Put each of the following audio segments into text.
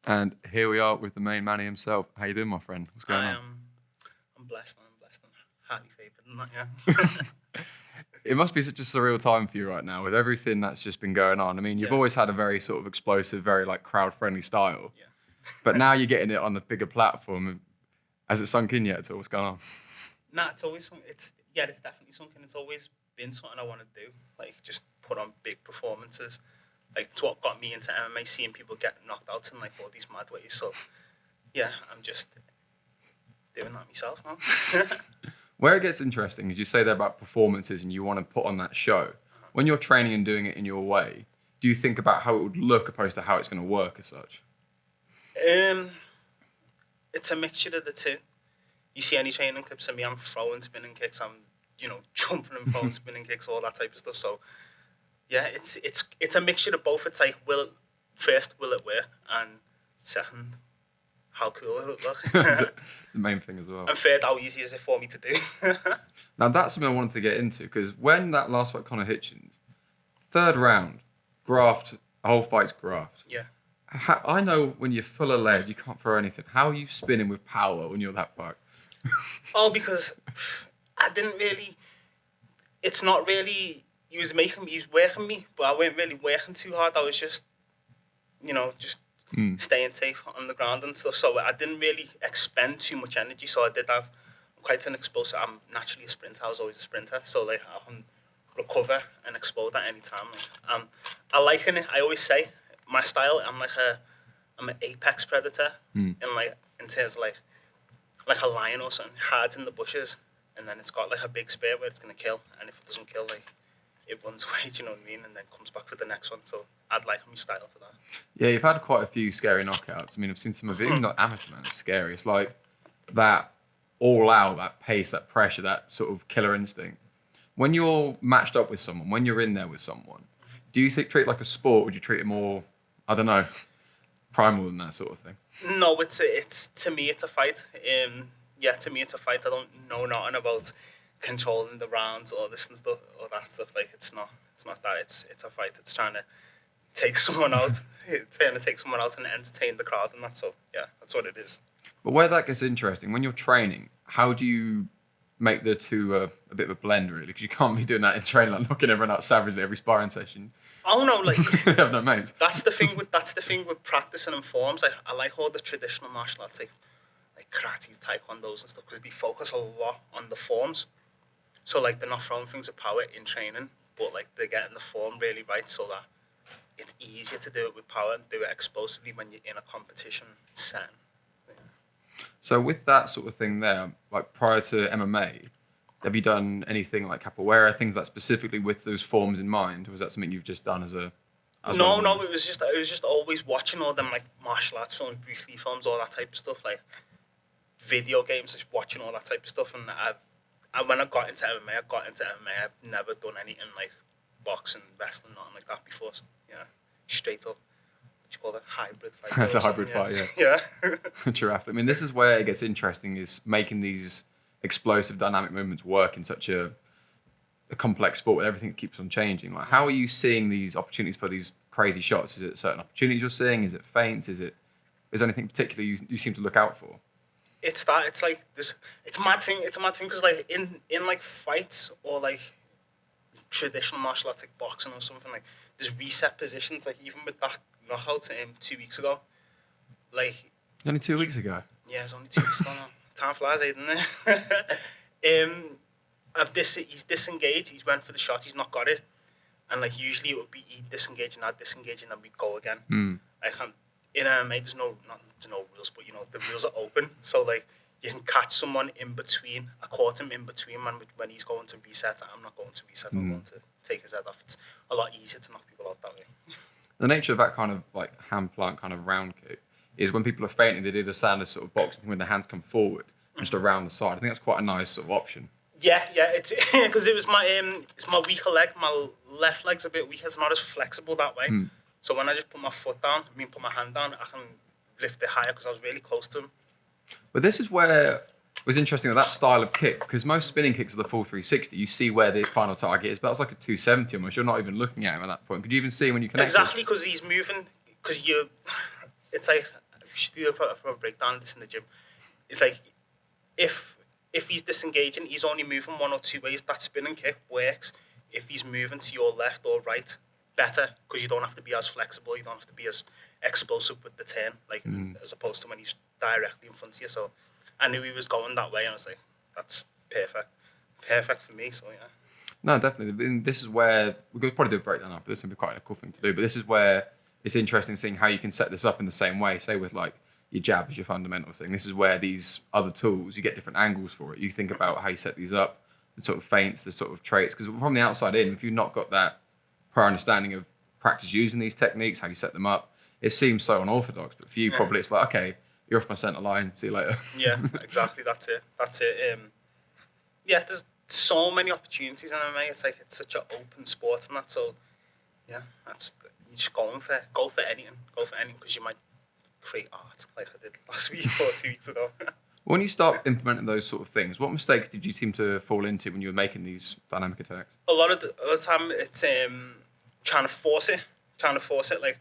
And here we are with the main Manny himself. How you doing, my friend? What's going on? I'm blessed. I'm highly favoured and that, yeah. It must be such a surreal time for you right now with everything that's just been going on. I mean, you've always had a very sort of explosive, very like crowd-friendly style. Yeah. But now you're getting it on the bigger platform. Has it sunk in yet at all? What's going on? Nah, it's always something. It's definitely something. It's always been something I want to do. Like just put on big performances. Like it's what got me into MMA, seeing people get knocked out in like all these mad ways. So yeah, I'm just doing that myself now. Where it gets interesting is you say there about performances and you want to put on that show. When you're training and doing it in your way, do you think about how it would look opposed to how it's going to work as such? It's a mixture of the two. You see any training clips of me, I'm throwing spinning kicks, I'm jumping and throwing spinning kicks, all that type of stuff. So yeah, it's a mixture of both. It's like will it work, and second, how cool will it look? That's the main thing as well. And third, how easy is it for me to do? Now that's something I wanted to get into because when that last fight, Conor Hitchens, third round, graft, the whole fight's graft. Yeah. I know when you're full of lead, you can't throw anything. How are you spinning with power when you're that far? Oh, because I didn't really. It's not really. He was working me, but I wasn't really working too hard. I was just, staying safe on the ground and stuff. So I didn't really expend too much energy. So I did have quite an explosive. I'm naturally a sprinter. I was always a sprinter. So like I can recover and explode at any time. I liken it. I always say my style. I'm an apex predator in terms of like a lion or something. Hides in the bushes, and then it's got like a big spear where it's gonna kill. And if it doesn't kill, like it runs away. Do you know what I mean? And then comes back with the next one. So I'd like my style to that. Yeah, you've had quite a few scary knockouts. I mean, I've seen some of it. Even not amateur, man, it's scary. It's like that all out, that pace, that pressure, that sort of killer instinct. When you're matched up with someone, when you're in there with someone, do you treat it like a sport? Or would you treat it more, I don't know, primal than that sort of thing? No, it's to me it's a fight. To me it's a fight. I don't know nothing about controlling the rounds or this and stuff or that stuff. Like it's not that. It's a fight. It's trying to take someone out, and entertain the crowd, and that's what it is. But where that gets interesting, when you're training, how do you make the two a bit of a blend, really? Because you can't be doing that in training, like knocking everyone out savagely every sparring session. Oh no, like you have no mates. That's the thing with practicing and forms. I like all the traditional martial arts, like karate's, taekwondos and stuff, because they focus a lot on the forms. So like they're not throwing things with power in training, but like they're getting the form really right so that it's easier to do it with power and do it explosively when you're in a competition setting. So with that sort of thing there, like prior to MMA, have you done anything like capoeira, things like specifically with those forms in mind? Or was that something you've just done as a... No, it was just always watching all them like martial arts films, Bruce Lee films, all that type of stuff, like video games, just watching all that type of stuff. And when I got into MMA, I've never done anything like boxing, wrestling, nothing like that before. So, yeah, straight up. What you call it? Hybrid fight. That's a hybrid fight, yeah. True athlete. I mean, this is where it gets interesting, is making these explosive dynamic movements work in such a complex sport where everything keeps on changing. Like, how are you seeing these opportunities for these crazy shots? Is it certain opportunities you're seeing? Is it feints? Is there anything particular you seem to look out for? It's like this. It's a mad thing because like in like fights or like traditional martial arts like boxing or something, like there's reset positions. Like even with that knockout 2 weeks ago, like it's only 2 weeks ago. Yeah, it's only 2 weeks ago now. Time flies, doesn't it? He's disengaged. He's went for the shot. He's not got it. And like usually it would be he'd disengage and I'd disengage and then we'd go again. In MMA, there's no rules, but the rules are open. So like you can catch someone in between. I caught him in between when he's going to reset. I'm not going to reset. I'm going to take his head off. It's a lot easier to knock people out that way. The nature of that kind of like hand plant kind of round kick is when people are feinting, they do the standard sort of boxing when their hands come forward, just around the side. I think that's quite a nice sort of option. Yeah, it's because it was it's my weaker leg. My left leg's a bit weak. It's not as flexible that way. So when I just put my hand down, I can lift it higher because I was really close to him. But this is where it was interesting with that style of kick, because most spinning kicks are the full 360. You see where the final target is, but that's like a 270 almost. You're not even looking at him at that point. Could you even see when you connect? Exactly, because he's moving. Because it's like should do a breakdown of this in the gym. It's like if he's disengaging, he's only moving one or two ways. That spinning kick works. If he's moving to your left or right, better, because you don't have to be as flexible. You don't have to be as explosive with the turn, like as opposed to when he's directly in front of you. So I knew he was going that way, and I was like, that's perfect for me. So yeah. No, definitely. And this is where we could probably do a breakdown after this. Would be quite a cool thing to do. But this is where it's interesting seeing how you can set this up in the same way. Say with like your jab is your fundamental thing. This is where these other tools you get different angles for it. You think about how you set these up, the sort of feints, the sort of traits. Because from the outside in, if you've not got that prior understanding of practice using these techniques, how you set them up, it seems so unorthodox. But for you, probably it's like, okay, you're off my center line. See you later. Yeah, exactly. That's it. Yeah, there's so many opportunities in MMA. It's like it's such an open sport and that. So yeah, you just go for anything because you might create art like I did last week or 2 weeks ago. When you start implementing those sort of things, what mistakes did you seem to fall into when you were making these dynamic attacks? A lot of the time, it's trying to force it. Like,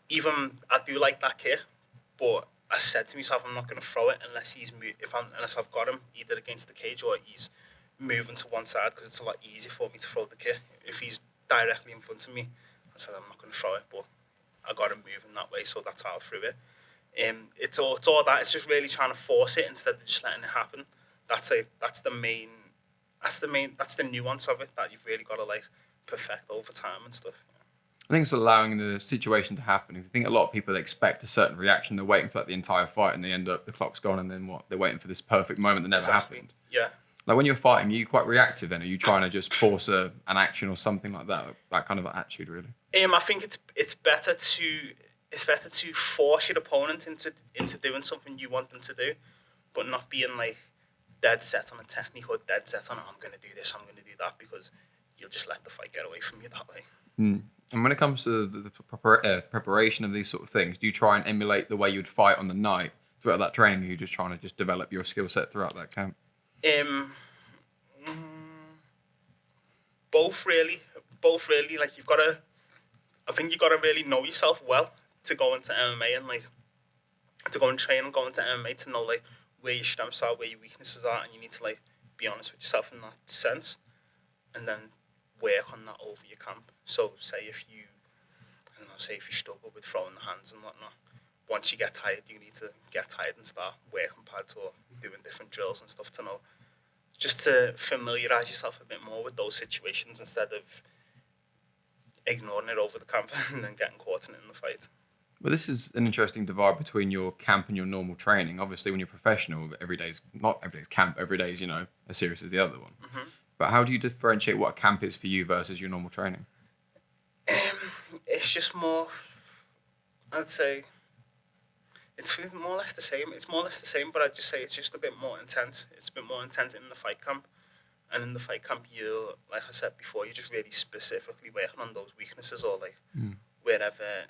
even I do like that kick, but I said to myself, I'm not going to throw it unless unless I've got him either against the cage or he's moving to one side, because it's a lot easier for me to throw the kick if he's directly in front of me. I said I'm not going to throw it, but I got him moving that way, so that's how I threw it. It's all that. It's just really trying to force it instead of just letting it happen. That's the nuance of it that you've really got to like perfect over time and stuff. I think it's allowing the situation to happen. I think a lot of people expect a certain reaction. They're waiting for like the entire fight, and they end up the clock's gone, and then what? They're waiting for this perfect moment that never happened. Yeah. Like when you're fighting, are you quite reactive then? Are you trying to just force an action or something like that? That kind of attitude, really. I think it's better to force your opponent into doing something you want them to do, but not being like dead set on a technique or dead set on I'm going to do this, I'm going to do that, because you'll just let the fight get away from you that way. And when it comes to the preparation of these sort of things, do you try and emulate the way you'd fight on the night throughout that training? Or are you just trying to just develop your skill set throughout that camp? Both really. Like I think you've got to really know yourself well to go into MMA and like to go and train and go into MMA, to know like where your strengths are, where your weaknesses are, and you need to like be honest with yourself in that sense, and then work on that over your camp. So say if you struggle with throwing the hands and whatnot, once you get tired, you need to get tired and start working pads or doing different drills and stuff to know, just to familiarise yourself a bit more with those situations instead of ignoring it over the camp and then getting caught in it in the fight. Well, this is an interesting divide between your camp and your normal training. Obviously, when you're professional, not every day's camp, every day's, as serious as the other one. Mm-hmm. But how do you differentiate what a camp is for you versus your normal training? It's just more, I'd say, it's more or less the same. It's more or less the same, but I'd just say it's just a bit more intense. It's a bit more intense in the fight camp. And in the fight camp, you, like I said before, you're just really specifically working on those weaknesses, or like wherever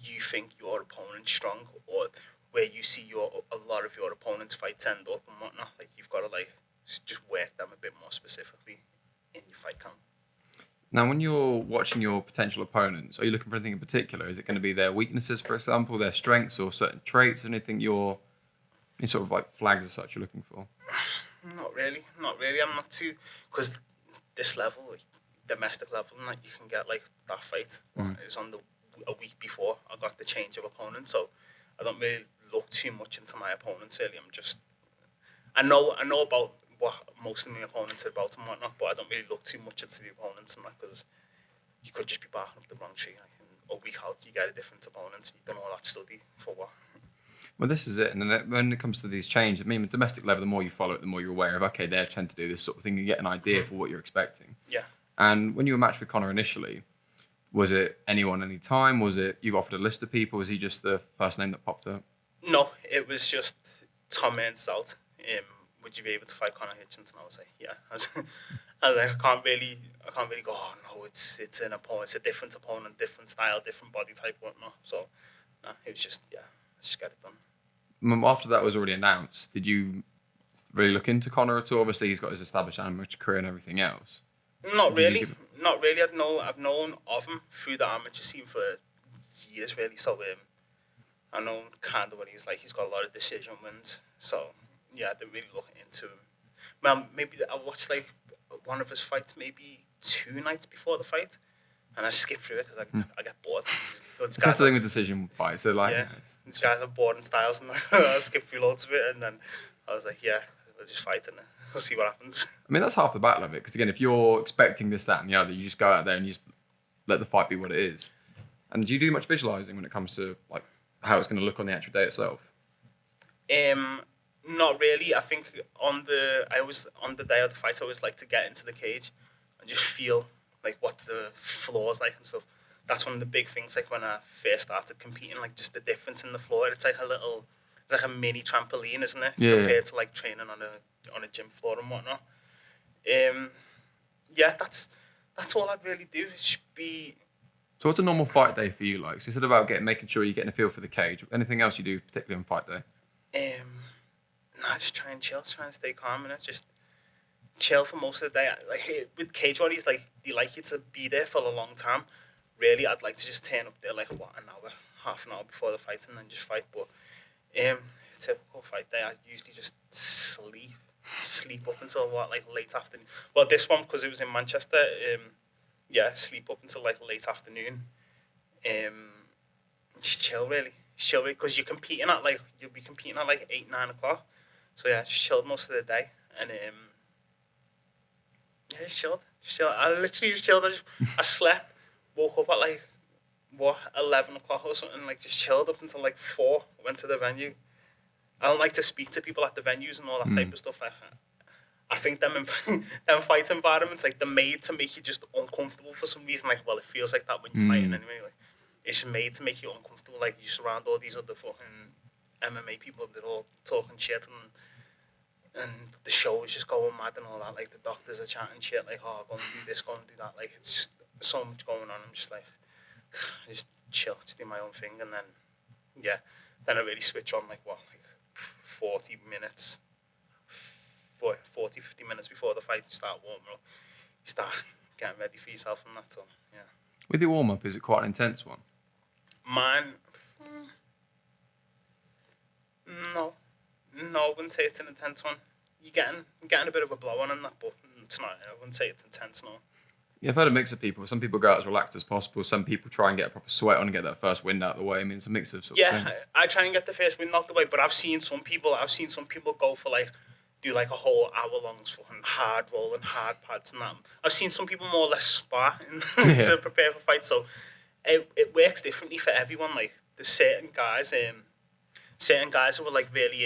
you think your opponent's strong, or where you see a lot of your opponent's fights end up and whatnot. Like, you've got to like just work them a bit more specifically in your fight camp. Now, when you're watching your potential opponents, are you looking for anything in particular? Is it going to be their weaknesses, for example, their strengths, or certain traits? Anything any sort of like flags as such you're looking for? Not really. I'm not too, because this level, like domestic level, and you can get like that fight is on a week before I got the change of opponent, so I don't really look too much into my opponents. Really, I know about what most of my opponents are about and whatnot, but I don't really look too much into the opponents and that, because you could just be barking up the wrong tree. Like, a week out, you get a different opponent. You don't know all that study for what. Well, this is it. And then when it comes to these changes, I mean, at domestic level, the more you follow it, the more you're aware of, okay, they tend to do this sort of thing. You get an idea for what you're expecting. Yeah. And when you were matched with Conor initially, was it anyone, anytime? Was it you offered a list of people? Was he just the first name that popped up? No, it was just Tom Mansell. Would you be able to fight Conor Hitchens? And I was like, yeah. I was like, I can't really go, oh no, it's an opponent, it's a different opponent, different style, different body type, whatnot. So, no, it was just, yeah, let's just get it done. After that was already announced, did you really look into Conor at all? Obviously, he's got his established amateur career and everything else. Not really. I've known of him through the amateur scene for years, really. So I know kind of what he was like. He's got a lot of decision wins. So, yeah, I didn't really look into him. Well, maybe I watched like one of his fights maybe 2 nights before the fight. And I skipped through it because I get bored. These That's guys the thing with decision fights. So like, yeah, these guys have boring styles, and I skipped through loads of it, and then I was like, yeah, we'll just fight and we'll see what happens. I mean, that's half the battle of it. Because again, if you're expecting this, that, and the other, you just go out there and you just let the fight be what it is. And do you do much visualizing when it comes to like how it's going to look on the actual day itself? Not really. I think on the day of the fight, I always like to get into the cage and just feel like what the floor's like and stuff. That's one of the big things. Like when I first started competing, like just the difference in the floor. It's like a mini trampoline, isn't it? Yeah. Compared to like training on a gym floor and whatnot. Yeah, that's all I'd really do. It should be. So what's a normal fight day for you like? So instead about making sure you're getting a feel for the cage, anything else you do particularly on fight day? Nah, just try and chill, try and stay calm, and just chill for most of the day. Like with cage warriors, like they like you to be there for a long time. Really, I'd like to just turn up there like an hour, half an hour before the fight, and then just fight. But typical fight day, I usually just sleep up until like late afternoon. Well, this one because it was in Manchester. Sleep up until like late afternoon. Just chill really, because you'll be competing at like 8-9 o'clock. So yeah, just chilled most of the day, and just chilled. I literally just chilled. I slept, woke up at like 11 o'clock or something. Like just chilled up until like 4. Went to the venue. I don't like to speak to people at the venues and all that type of stuff like that. I think them fight environments, like they're made to make you just uncomfortable for some reason. Like, well, it feels like that when you're fighting anyway. Like, it's made to make you uncomfortable. Like you surround all these other fucking MMA people, they're all talking shit, and the show is just going mad and all that. Like the doctors are chatting shit, like, oh, go and do this, go and do that. Like it's just so much going on. I'm just like, just chill, just do my own thing, and then I really switch on like 40 minutes. 50 minutes before the fight, you start warming up, you start getting ready for yourself and that. So, yeah. With your warm-up, is it quite an intense one? Mine, no, I wouldn't say it's an intense one. You're getting a bit of a blow on in that, but it's not. I wouldn't say it's intense, no. Yeah, I've heard a mix of people. Some people go out as relaxed as possible. Some people try and get a proper sweat on and get that first wind out of the way. I mean, it's a mix of sort of things. I try and get the first wind out the way, but I've seen some people go for do like a whole hour-long fucking hard roll and hard pads and that. I've seen some people more or less spar to prepare for fights, so it works differently for everyone. Like there's certain guys who will like really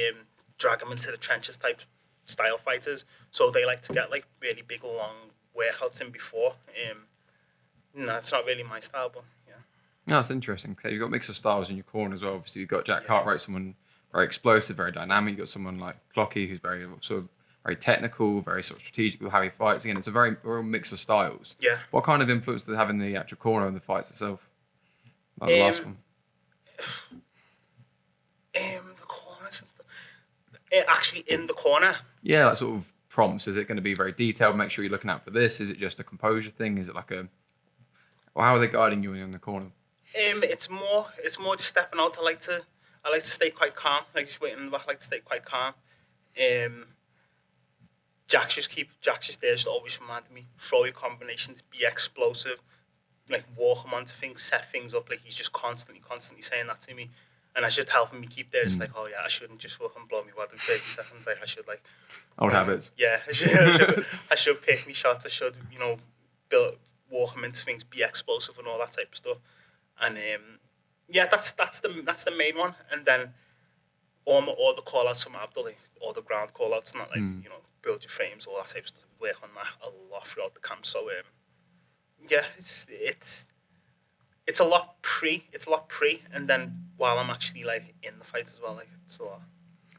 drag them into the trenches type style fighters, so they like to get like really big long workouts in before. No, it's not really my style, but yeah. No, it's interesting. Okay, you've got a mix of styles in your corner as well. Obviously, you've got Jack Cartwright, someone very explosive, very dynamic. You've got someone like Clocky, who's very technical, very sort of strategic with how he fights. Again, it's a very real mix of styles. Yeah. What kind of influence does it have in the actual corner and the fights itself? Like the last one. The corners and stuff. Actually, in the corner. Yeah, like sort of prompts. Is it going to be very detailed? Make sure you're looking out for this. Is it just a composure thing? Is it like or how are they guiding you in the corner? It's more just stepping out. I like to stay quite calm. Like just waiting in the back. I like to stay quite calm. Jack's just there, just always reminding me, throw your combinations, be explosive, like walk him onto things, set things up. Like he's just constantly saying that to me, and that's just helping me keep there. Just like, oh yeah, I shouldn't just fucking blow me wad in 30 seconds. Like I should old habits. Yeah, I should pick me shots. I should walk him into things, be explosive and all that type of stuff. And that's the main one. And then all the call outs from Abdul, like, all the ground call outs, not like build your frames, all that type of stuff. Work on that a lot throughout the camp. So it's a lot pre, and then while I'm actually like in the fight as well, like it's a lot.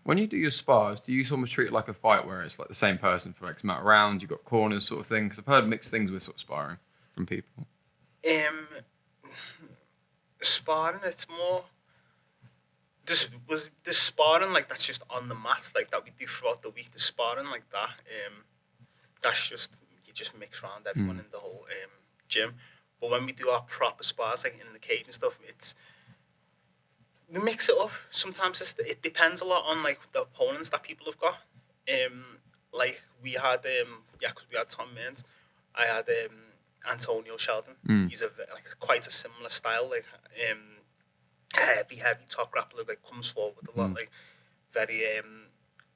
When you do your spars, do you almost treat it like a fight where it's like the same person for X amount of rounds, you've got corners sort of thing? Because I've heard mixed things with sort of sparring from people. Sparring, it's more. This sparring like that's just on the mat, like that we do throughout the week. The sparring like that, that's just you just mix around everyone in the whole gym. But when we do our proper spars, like in the cage and stuff, we mix it up. Sometimes it depends a lot on like the opponents that people have got. Like we had because we had Tom Mearns. I had Antonio Sheldon. He's like quite a similar style, like heavy top grappler, like comes forward a lot, like very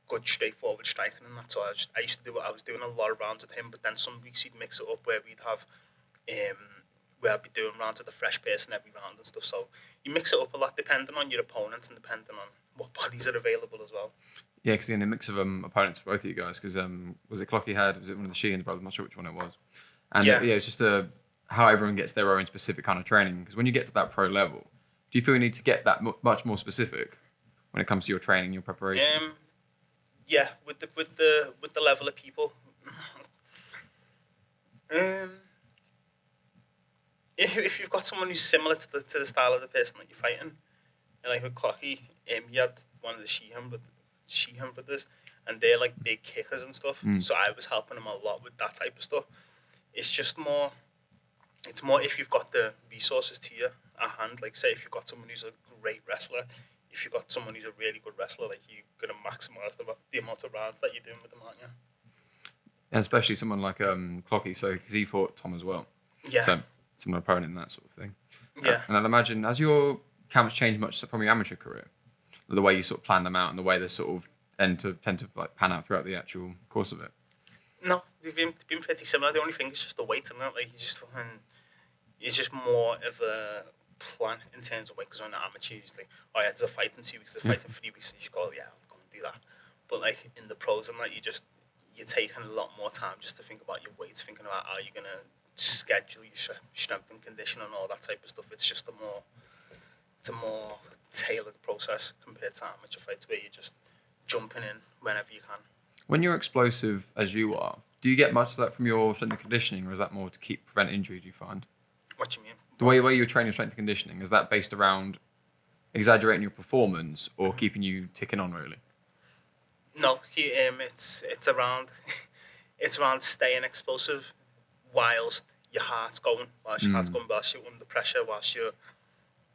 good straightforward striking and that. So I used to do I was doing a lot of rounds with him, but then some weeks he'd mix it up where we'd have where I'd be doing rounds with a fresh person every round and stuff. So you mix it up a lot depending on your opponents and depending on what bodies are available as well. Yeah, because in a mix of opponents for both of you guys, because was it Clocky had, was it one of the Sheehan brothers? I'm not sure which one it was. And it's just how everyone gets their own specific kind of training. Because when you get to that pro level, do you feel you need to get that much more specific when it comes to your training, your preparation? Yeah, with the level of people. If you've got someone who's similar to the style of the person that you're fighting, and like with Clocky, he had one of the Sheehan brothers, and they're like big kickers and stuff. So I was helping him a lot with that type of stuff. It's just more. It's more if you've got the resources to your at hand. Like say if you've got someone who's a great wrestler, if you've got someone who's a really good wrestler, like you're gonna maximize the amount of rounds that you're doing with them, aren't you? And especially someone like Clocky, so because he fought Tom as well. Yeah. So similar opponent in that sort of thing. Yeah. And I'd imagine, has your camps changed much from your amateur career? The way you sort of plan them out and the way they sort of tend to like pan out throughout the actual course of it? No, they've been pretty similar. The only thing is just the weight, and that like it's just more of a plan in terms of weight. Because on the amateur, it's like, oh yeah, there's a fight in 2 weeks, there's a fight in 3 weeks, and you just go, yeah, I'm going to do that. But like in the pros and that, you're taking a lot more time just to think about your weights, thinking about how you're gonna schedule your strength and condition and all that type of stuff. It's just it's a more tailored process compared to amateur fights where you're just jumping in whenever you can. When you're explosive as you are, do you get much of that from your strength and conditioning, or is that more to prevent injury, do you find? What do you mean? The way you train your strength and conditioning, is that based around exaggerating your performance or keeping you ticking on, really? No, it's around it's around staying explosive whilst your heart's going, whilst you're under pressure, whilst your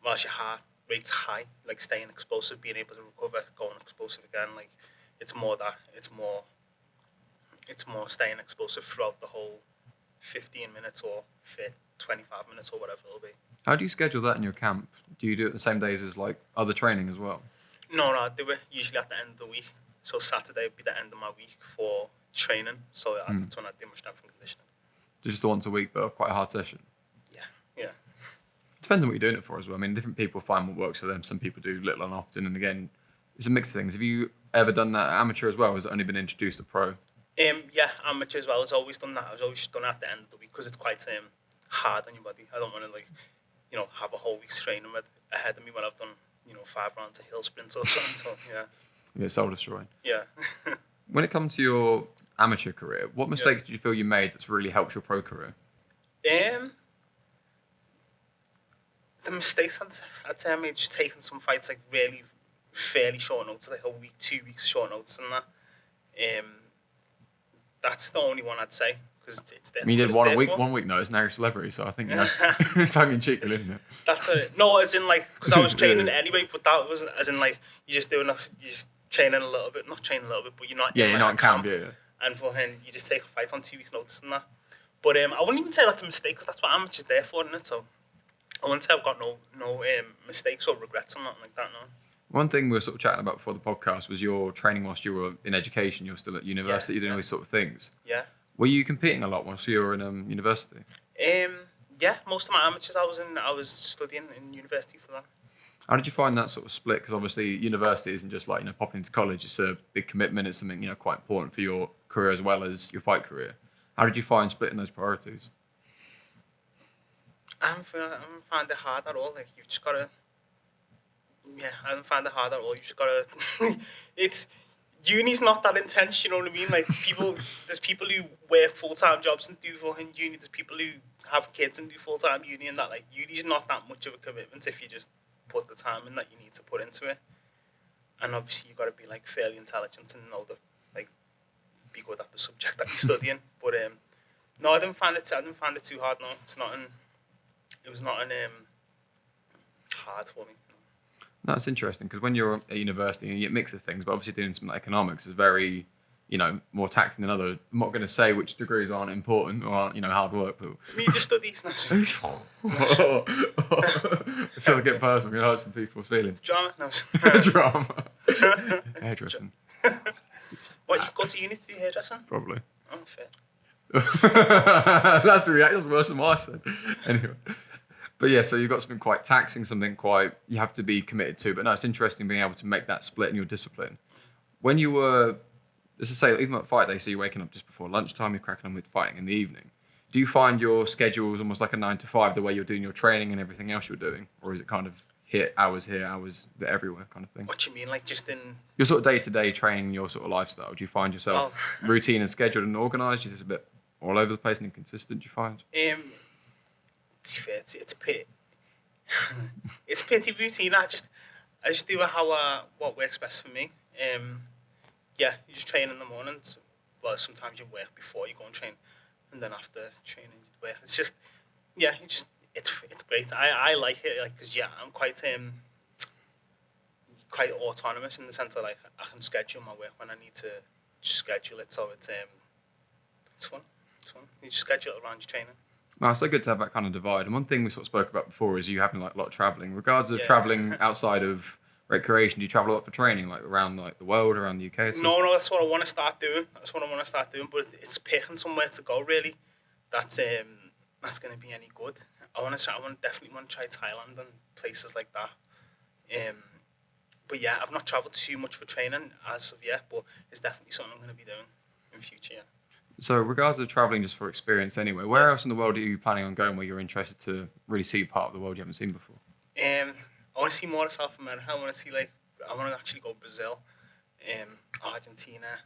heart rate's high, like staying explosive, being able to recover, going explosive again. Like it's more staying explosive throughout the whole 15 minutes or 25 minutes or whatever it'll be. How do you schedule that in your camp? Do you do it the same days as like other training as well? No, I do it usually at the end of the week. So Saturday would be the end of my week for training. So that's when I do my strength and conditioning. Just the once a week, but quite a hard session. Yeah. Depends on what you're doing it for as well. I mean, different people find what works for them. Some people do little and often, and again, it's a mix of things. Have you ever done that amateur as well? Or has it only been introduced to pro? Yeah, amateur as well. I've always done that. I've always done it at the end of the week because it's quite hard on your body. I don't want to have a whole week's training ahead of me when I've done 5 rounds of hill sprints or something. So yeah. Yeah, soul destroying. Yeah. When it comes to your amateur career, what mistakes did you feel you made that's really helped your pro career? The mistakes I'd say I made just taking some fights like really fairly short notice, like a week, 2 weeks short notice and that. That's the only one I'd say because it's there. I mean, you did one week notice, now you're a celebrity, so I think tongue in cheek, isn't it? That's it. No, as in like because I was training anyway, but that wasn't as in like you just do enough. You just training a little bit, not training a little bit, but you're not. Yeah, you're not in camp, yeah. And for him, you just take a fight on 2 weeks notice and that. But I wouldn't even say that's a mistake because that's what amateurs there for, isn't it? So I wouldn't say I've got no mistakes or regrets or nothing like that. No. One thing we were sort of chatting about before the podcast was your training whilst you were in education. You're still at university, you're doing all these sort of things. Yeah. Were you competing a lot whilst you were in university? Yeah, most of my amateurs I was studying in university for that. How did you find that sort of split? Because obviously university isn't just like popping into college. It's a big commitment. It's something quite important for your career as well as your fight career. How did you find splitting those priorities? I haven't found it hard at all. Like you've just gotta. Yeah, I haven't found it hard at all. You just gotta. Uni's not that intense. You know what I mean? Like there's people who work full-time jobs and do fucking uni. There's people who have kids and do full-time uni and that. Like uni's not that much of a commitment if you just put the time in that you need to put into it. And obviously you've got to be like fairly intelligent and know that be good at the subject that you're studying. But no, I didn't find it too hard. No, it was not hard for me. No, it's interesting because when you're at university, you get a mix of things, but obviously doing some economics is very, more taxing than other. I'm not going to say which degrees aren't important or aren't, hard work, but Media studies. No. still get personal, hurt some people's feelings. Drama. No. Drama. Hairdressing. What, you go to uni to do hairdressing? Probably. Oh, fair. That's the reaction. That's worse than what I said. Anyway. But yeah, so you've got something quite taxing, something quite you have to be committed to. But no, it's interesting being able to make that split in your discipline. When you were, let's just say, even like fight day, so you're waking up just before lunchtime, you're cracking on with fighting in the evening. Do you find your schedule is almost like a 9 to 5, the way you're doing your training and everything else you're doing? Or is it kind of hours everywhere kind of thing? What do you mean, like just in... Your sort of day-to-day training, your sort of lifestyle, do you find yourself routine and scheduled and organised? Is it a bit all over the place and inconsistent, do you find? It's it's pretty routine. I just do how what works best for me. You just train in the mornings. Well, sometimes you work before you go and train, and then after training you work. It's just it's great. I like it, like, because I'm quite autonomous in the sense that, like, I can schedule my work when I need to schedule it. So it's fun. It's fun. You just schedule it around your training. No, it's so good to have that kind of divide. And one thing we sort of spoke about before is you having like a lot of travelling. Regards of travelling outside of recreation, do you travel a lot for training, like around like the world, around the UK? No, that's what I want to start doing. But it's picking somewhere to go, really. That's going to be any good. I definitely want to try Thailand and places like that. But yeah, I've not travelled too much for training as of yet, but it's definitely something I'm going to be doing in future. Yeah. So, regards to travelling just for experience anyway, where else in the world are you planning on going where you're interested to really see part of the world you haven't seen before? I want to see more of South America. I want to actually go Brazil, Argentina,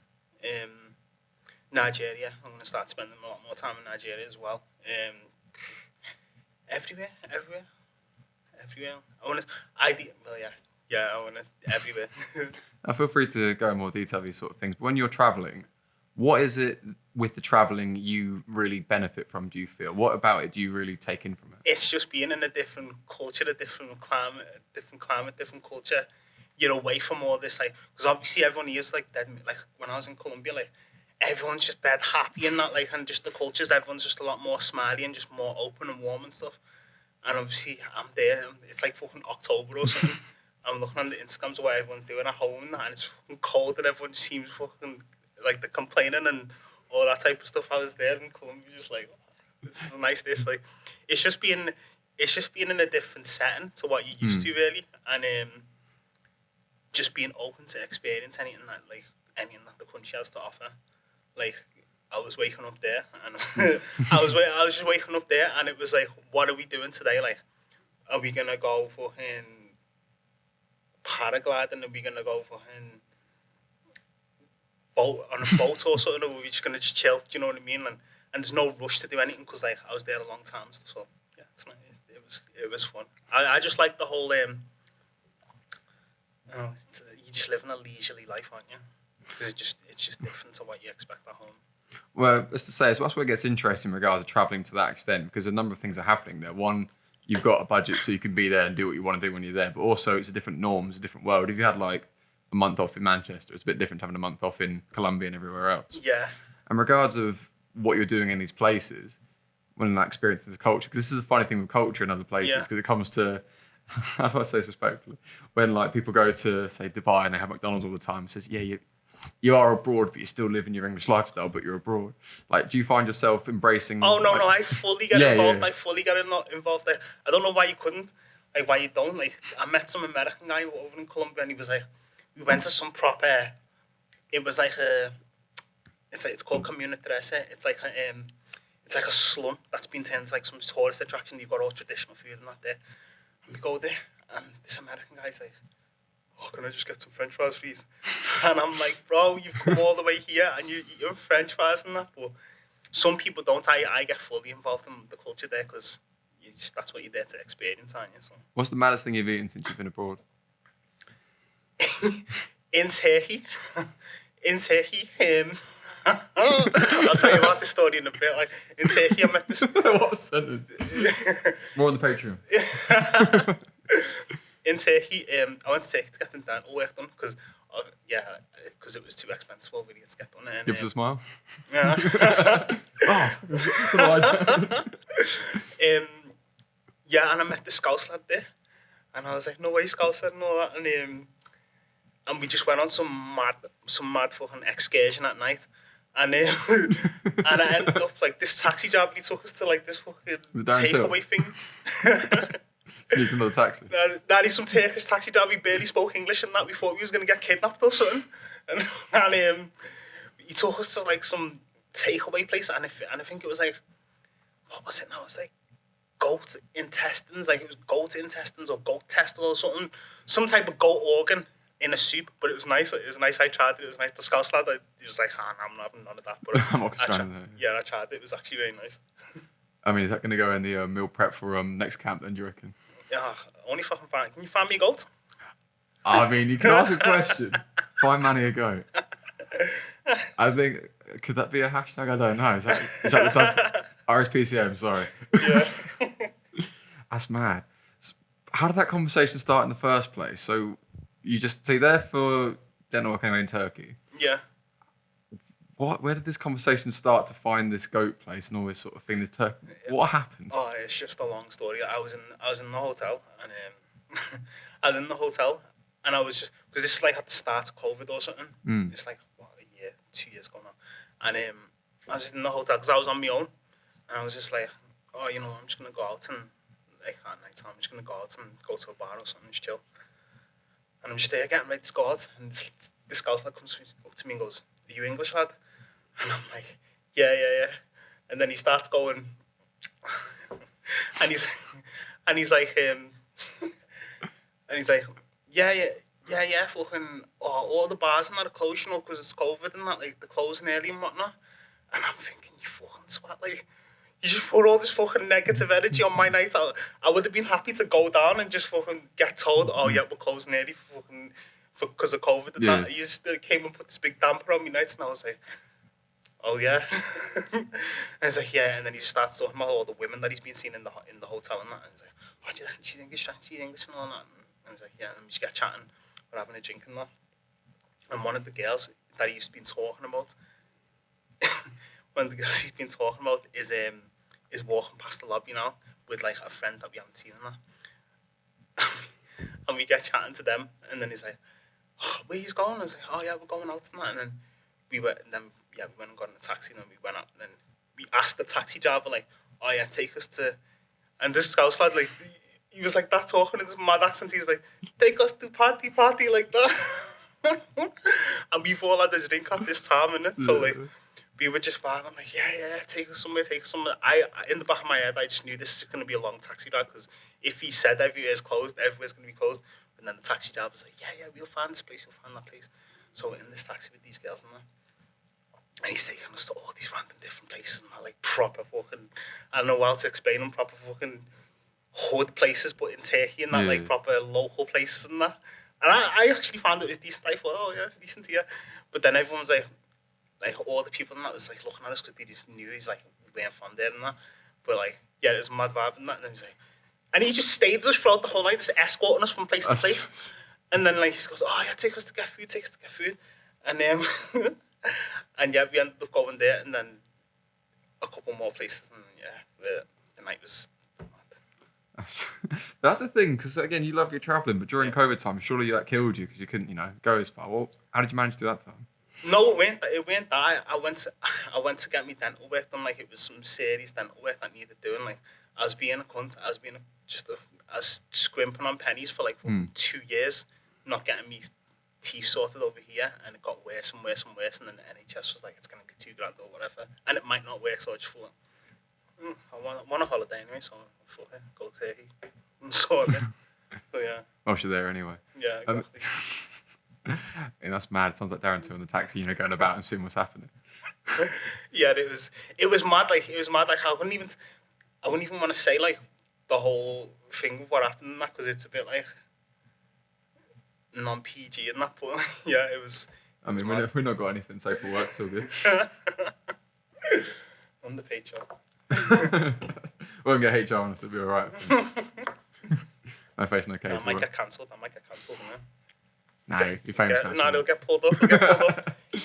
Nigeria. I'm going to start spending a lot more time in Nigeria as well. Everywhere. I want to, everywhere. Now, feel free to go in more detail of these sort of things. But when you're travelling, what is it with the travelling you really benefit from, do you feel? What about it do you really take in from it? It's just being in a different culture, a different climate, different culture. You're away from all this, like, because obviously everyone here is like dead. Like when I was in Colombia, like everyone's just dead happy and that, like, and just the cultures, everyone's just a lot more smiley and just more open and warm and stuff. And obviously I'm there, it's like fucking October or something. I'm looking on the Instagrams of what everyone's doing at home and that, and it's fucking cold and everyone seems fucking like they're complaining and all that type of stuff. I was there in Colombia, just like, this is nice. This, like, it's just being in a different setting to what you're used to, really, and just being open to experience anything that the country has to offer. Like, I was waking up there, and I was just waking up there, and it was like, what are we doing today? Like, are we gonna go fucking paragliding? Are we gonna go fucking boat on a boat or something, or we're just gonna just chill? Do you know what I mean? And there's no rush to do anything because, like, I was there a long time, so yeah, it's nice. It was fun. I just like the whole you just living a leisurely life, aren't you? Because it's just different to what you expect at home. Well, as to say, so that's where it gets interesting in regards to travelling to that extent, because a number of things are happening there. One, you've got a budget so you can be there and do what you want to do when you're there, but also it's a different norm, it's a different world. If you had like a month off in Manchester, it's a bit different to having a month off in Colombia and everywhere else. Yeah. And regards of what you're doing in these places, when that experience is culture, because this is a funny thing with culture in other places, because it comes to, how do I say this respectfully? When like people go to, say, Dubai and they have McDonald's all the time, it says, yeah, you are abroad, but you're still living your English lifestyle, but you're abroad. Like, do you find yourself embracing... Oh, no, I fully get involved. Yeah. I fully get involved there. I don't know why you couldn't, like, why you don't. Like, I met some American guy over in Colombia, and he was like, we went to some proper... It was like it's called Comuna 13. It's like a slum that's been turned into like some tourist attraction. You've got all traditional food and that there. And we go there, and this American guy's like, oh, can I just get some French fries, please? And I'm like, bro, you've come all the way here and you eat your French fries and that. But some people don't. I get fully involved in the culture there because that's what you're there to experience, aren't you? So. What's the maddest thing you've eaten since you've been abroad? In Turkey, I'll tell you about this story in a bit. Like, in Turkey, I met this... What sentence? More on the Patreon. in Turkey, I went to Turkey to get some dental work done because it was too expensive over here to get done. And, Give us a smile. yeah. Oh, that's what I do. Yeah, and I met the Scouse lad there, and I was like, no way, Scouse lad and all that, and we just went on some mad fucking excursion at night, and and I ended up like this taxi driver. He took us to like this fucking takeaway thing. Need another taxi. Now he's some Turkish taxi driver. He barely spoke English, and that we thought we was gonna get kidnapped or something. And he took us to like some takeaway place, and I think it was like, what was it now? It was like goat intestines, like it was goat intestines or goat testicle or something, some type of goat organ in a soup. But it was nice. It was nice. I tried it. It was nice. The Scouse lad, he was like, "Ah, I'm not having none of that." But I tried it. It was actually very nice. I mean, is that going to go in the meal prep for next camp then, do you reckon? Yeah, only fucking find. Can you find me a goat? I mean, you can ask a question. Find Manny a goat. I think, could that be a hashtag? I don't know. Is that the RSPCM? Sorry. Yeah. That's mad. How did that conversation start in the first place? So you just there for dental work anyway in Turkey. Yeah. Where did this conversation start to find this goat place and all this sort of thing? What happened? Oh, it's just a long story. I was in the hotel, and I was in the hotel, and I was just because this is like at the start of COVID or something. It's like what, a year, 2 years ago now, and I was just in the hotel because I was on my own, and I was just like, oh, I'm just gonna go out and like at night time, I'm just gonna go out and go to a bar or something, just chill. And I'm just there getting ready to go out, and this Scouse lad comes up to me and goes, "Are you English, lad?" And I'm like, yeah. And then he starts going, and he's like, yeah, fucking, all the bars and that are closed, because it's COVID and that, like, they're closing early and whatnot. And I'm thinking, you fucking swat, like, you just put all this fucking negative energy on my night. I would have been happy to go down and just fucking get told, oh yeah, we're closing early because of COVID and that. He just came and put this big damper on my night, and I was like, oh yeah. And he's like, yeah. And then he starts talking about all the women that he's been seeing in the hotel and that. And he's like, oh, do you reckon she's English and all that? And he's like, yeah. And we just get chatting, we're having a drink and that. And one of the girls that he's been talking about, is walking past the lobby now with like a friend that we haven't seen and that. And we get chatting to them, and then he's like, oh, where he's going? I was like, oh yeah, we're going out tonight. And then we went and got in a taxi, and then we went out, and then we asked the taxi driver, like, oh yeah, take us to, and this Scouse lad, like, he was like that talking in this mad accent. He was like, take us to party like that. And we've all had this drink at this time, innit? So like, we were just vibing. I'm like, yeah, take us somewhere. I in the back of my head, I just knew this is going to be a long taxi ride, because if he said everywhere's closed, everywhere's going to be closed. And then the taxi driver was like, yeah, we'll find this place, we'll find that place. So in this taxi with these girls and that, and he's taking us to all these random different places and that, like proper fucking, I don't know how to explain them, proper fucking hood places, but in Turkey and that, like proper local places and that. And I actually found it was decent. I thought, oh yeah, it's decent here. But then everyone's like all the people in that was like looking at us because they just knew he's like, we weren't from there and that. But like, yeah, it was a mad vibe and that. And then he's like, and he just stayed with us throughout the whole night, just escorting us from place to place. And then like he goes, oh yeah, take us to get food. And then and yeah, we ended up going there, and then a couple more places, and yeah, the night was mad. That's the thing, because again, you love your travelling, but during COVID time, surely that killed you because you couldn't, go as far. Well, how did you manage to do that time? No, it went that. I went to get me dental work done. Like, it was some serious dental work that needed doing. Like, I was being a cunt. I was scrimping on pennies for like 2 years, not getting me teeth sorted over here, and it got worse and worse and worse. And then the NHS was like, it's gonna be $2,000 or whatever, and it might not work. So I just thought, I want a holiday anyway, so I thought, go to Turkey and sort it. But yeah. Oh, you're there anyway. Yeah, exactly. And that's mad. It sounds like Darren too in the taxi, going about and seeing what's happening. Yeah, it was mad. Like, I wouldn't even want to say like the whole thing of what happened in that, because it's a bit like non-PG and that. But yeah, it was. I mean, we've not got anything safe for work, so good. On the Patreon. We won't get HR on us, it'll be alright. No face, no case. That might get cancelled. Isn't it? No, you're famous now. No, they'll get pulled up. In a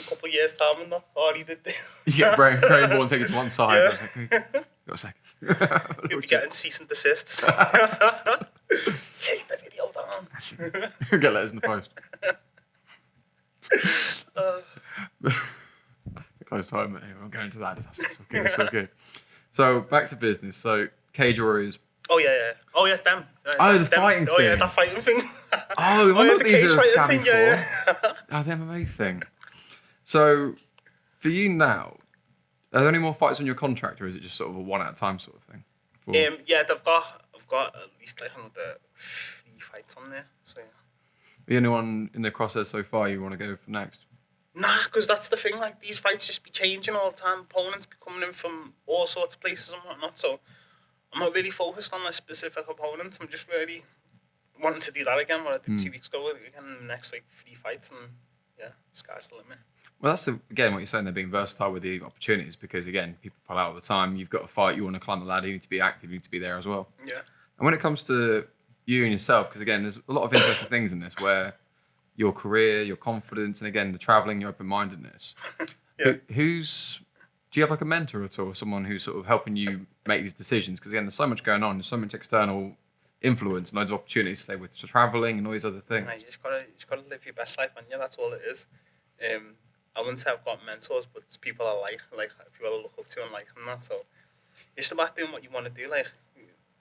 couple of years' time and that. Oh, he did. You get brain ball and take it to one side. Yeah. Got a second. You'll be getting cease and desists. Take the video down. Get letters in the post. Close time, but anyway, I'm going to that. That's so good. So back to business. So Cage Warriors. Oh yeah. Them. Oh, the fighting Oh yeah, thing. that fighting thing. Oh, yeah, the the cage fighting thing. Yeah. Oh, the MMA thing. So, for you now, are there any more fights on your contract, or is it just sort of a one at a time sort of thing? Yeah, I've got at least like another 3 fights on there. So yeah. The only one in the crosshairs so far you want to go for next? Nah, because that's the thing. Like these fights just be changing all the time. Opponents be coming in from all sorts of places and whatnot. So I'm not really focused on a specific opponent. I'm just really wanting to do that again. What I did 2 weeks ago. Again, the next like 3 fights, and yeah, sky's the limit. Well, that's again what you're saying. They're being versatile with the opportunities because again, people pull out all the time. You've got to fight. You want to climb the ladder. You need to be active. You need to be there as well. Yeah. And when it comes to you and yourself, because again, there's a lot of interesting things in this where your career, your confidence, and again, the traveling, your open-mindedness. Yeah. Do you have like a mentor at all, someone who's sort of helping you make these decisions? Because again, there's so much going on. There's so much external influence and loads of opportunities, say with traveling and all these other things. You just gotta live your best life, and yeah, that's all it is. I wouldn't say I've got mentors, but it's people I like people I look up to and like and that. So it's about doing what you want to do. Like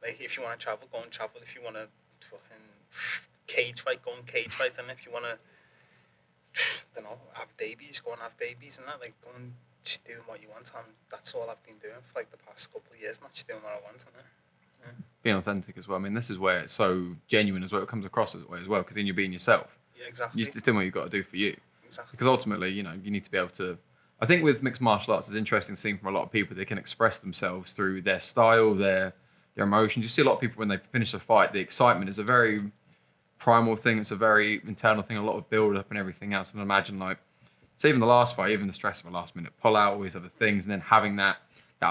if you want to travel, go and travel. If you want to fucking cage fight, go and cage fight. And if you want to, don't know, have babies, go and have babies and that. Like go and just doing what you want. And that's all I've been doing for like the past couple of years. Not just doing what I want. And yeah. Being authentic as well. I mean, this is where it's so genuine as well. It comes across as well because then you're being yourself. Yeah, exactly. You're just doing what you've got to do for you. Exactly. Because ultimately, you need to be able to. I think with mixed martial arts, it's interesting seeing from a lot of people they can express themselves through their style, their emotions. You see a lot of people when they finish a fight, the excitement is a very primal thing. It's a very internal thing. A lot of build up and everything else. And imagine like, say even the last fight, even the stress of a last minute pull out, all these other things, and then having that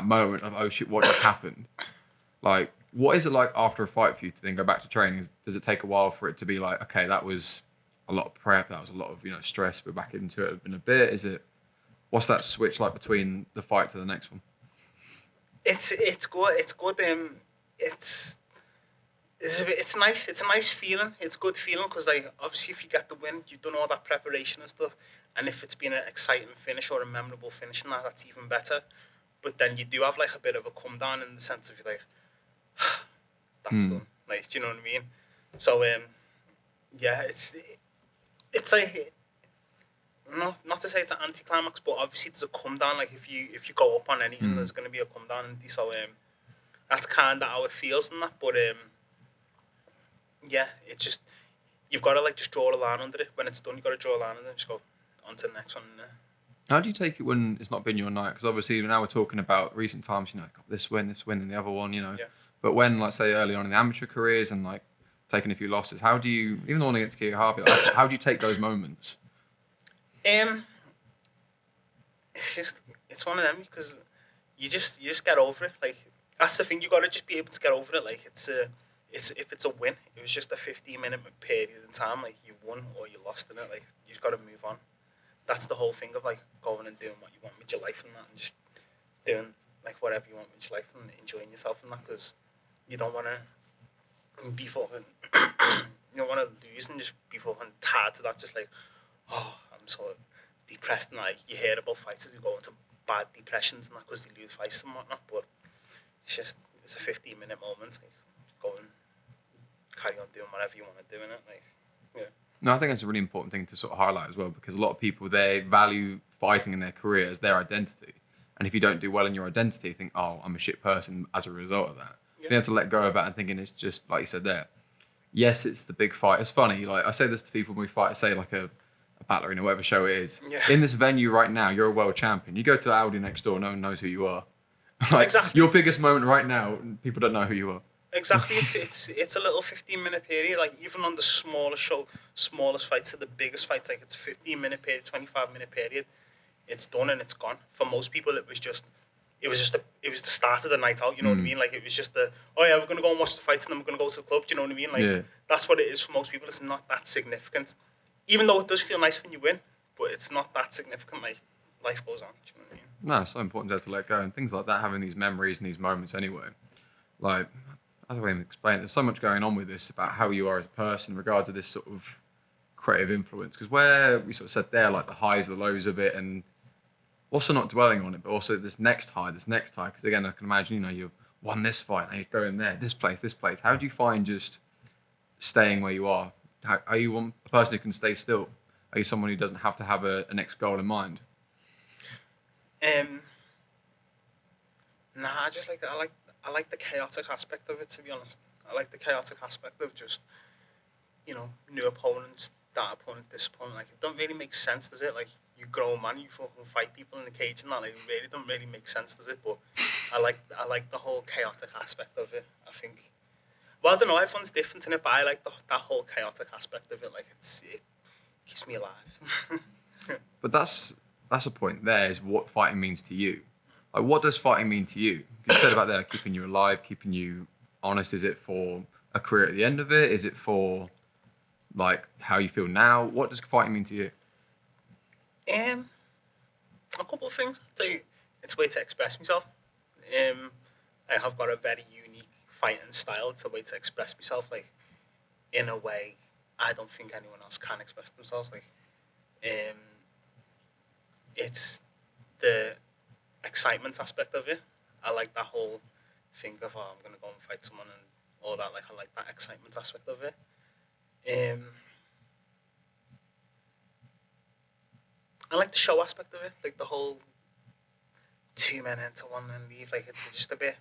moment of oh shit, what just happened? Like, what is it like after a fight for you to then go back to training? Does it take a while for it to be like, okay, that was a lot of prep, that was a lot of stress, we're back into it in a bit? What's that switch like between the fight to the next one? It's good. It's nice. It's a nice feeling. It's a good feeling because like obviously if you get the win, you've done all that preparation and stuff, and if it's been an exciting finish or a memorable finish, and that's even better. But then you do have like a bit of a come down in the sense of you're like, that's done. Like, do you know what I mean? So yeah, it's like, not to say it's an anticlimax, but obviously there's a come down. Like if you go up on anything, there's going to be a come down. And so that's kind of how it feels and that. But yeah, it's just you've got to like just draw a line under it. When it's done, you've got to draw a line and then just go on to the next one. How do you take it when it's not been your night? Because obviously now we're talking about recent times. Got this win, and the other one. Yeah. But when, like, say early on in the amateur careers and like taking a few losses, how do you, even the one against Keir Harvey, like, how do you take those moments? It's one of them because you just get over it. Like that's the thing, you got to just be able to get over it. Like it's if it's a win, it was just a 15-minute period in time. Like you won or you lost in it. Like you just got to move on. That's the whole thing of like going and doing what you want with your life and that, and just doing like whatever you want with your life and enjoying yourself and that, because you don't want to be fucking you don't want to lose and just be fucking tied to that. Just like, oh, I'm so depressed, and like you hear about fighters who go into bad depressions and that because they lose fights and whatnot. But it's a 15-minute moment. Like go and carry on doing whatever you want to do in it. Like, yeah. No, I think that's a really important thing to sort of highlight as well, because a lot of people, they value fighting in their career as their identity. And if you don't do well in your identity, you think, oh, I'm a shit person as a result of that. Yeah. You have to let go of that and thinking it's just, like you said there, yes, it's the big fight. It's funny, like I say this to people when we fight, say like a battler in whatever show it is. Yeah. In this venue right now, you're a world champion. You go to the Audi next door, no one knows who you are. Like, exactly. Your biggest moment right now, people don't know who you are. Exactly, it's a little 15-minute period. Like even on the smallest fights to the biggest fights, like it's a 15-minute period, 25-minute period. It's done and it's gone. For most people, it it was the start of the night out. You know what I mean? Like it was just oh yeah, we're gonna go and watch the fights and then we're gonna go to the club. Do you know what I mean? Like that's what it is for most people. It's not that significant, even though it does feel nice when you win, but it's not that significant. Like life goes on. Do you know what I mean? No, it's so important to have to let go and things like that. Having these memories and these moments anyway. Like, I don't even explain it. There's so much going on with this about how you are as a person in regards to this sort of creative influence. Because where we sort of said there, like the highs, the lows of it, and also not dwelling on it, but also this next high. Because again, I can imagine, you've won this fight, and you're going there, this place. How do you find just staying where you are? Are you a person who can stay still? Are you someone who doesn't have to have a next goal in mind? Nah, I like the chaotic aspect of it, to be honest. I like the chaotic aspect of just, new opponents, that opponent, this opponent. Like, it don't really make sense, does it? Like, you grow a man, you fucking fight people in the cage and that. Like, it really don't really make sense, does it? But I like the whole chaotic aspect of it, I think. Well, I don't know, everyone's different in it, but I like that whole chaotic aspect of it. Like, it keeps me alive. But that's a point there, is what fighting means to you. Like, what does fighting mean to you? You said about that, keeping you alive, keeping you honest. Is it for a career at the end of it? Is it for, like, how you feel now? What does fighting mean to you? A couple of things. It's a way to express myself. I have got a very unique fighting style. It's a way to express myself, like, in a way I don't think anyone else can express themselves. Like, it's the excitement aspect of it. I like that whole thing of, I'm going to go and fight someone and all that. Like, I like that excitement aspect of it. I like the show aspect of it, like the whole 2 men enter one and leave. Like, it's just a bit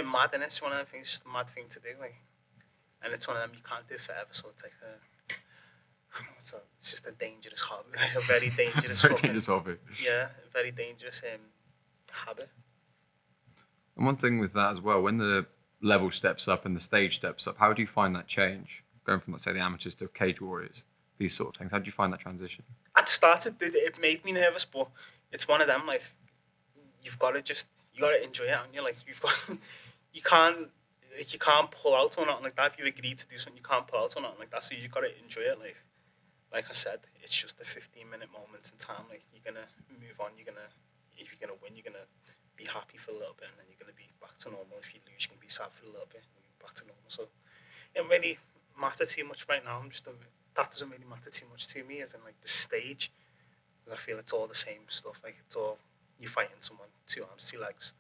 mad, and it's one of the things, just a mad thing to do. Like, and it's one of them you can't do forever. So it's like it's just a dangerous hobby, like a very dangerous, dangerous hobby. Yeah, a very dangerous habit. And one thing with that as well, when the level steps up and the stage steps up, how do you find that change? Going from, let's say, the amateurs to cage warriors, these sort of things. How do you find that transition? At start, it made me nervous, but it's one of them, like, you got to enjoy it, and you're like, you can't pull out on nothing like that. If you agree to do something, you can't pull out on nothing like that, so you got to enjoy it. Like I said, it's just a 15-minute moment in time. Like, you're going to move on, if you're going to win, you're going to be happy for a little bit, and then you're going to be back to normal. If you lose, you can be sad for a little bit, and you're back to normal. So it don't really matter too much right now. That doesn't really matter too much to me, as in, like, the stage. Because I feel it's all the same stuff. Like, it's all, you're fighting someone, 2 arms, 2 legs.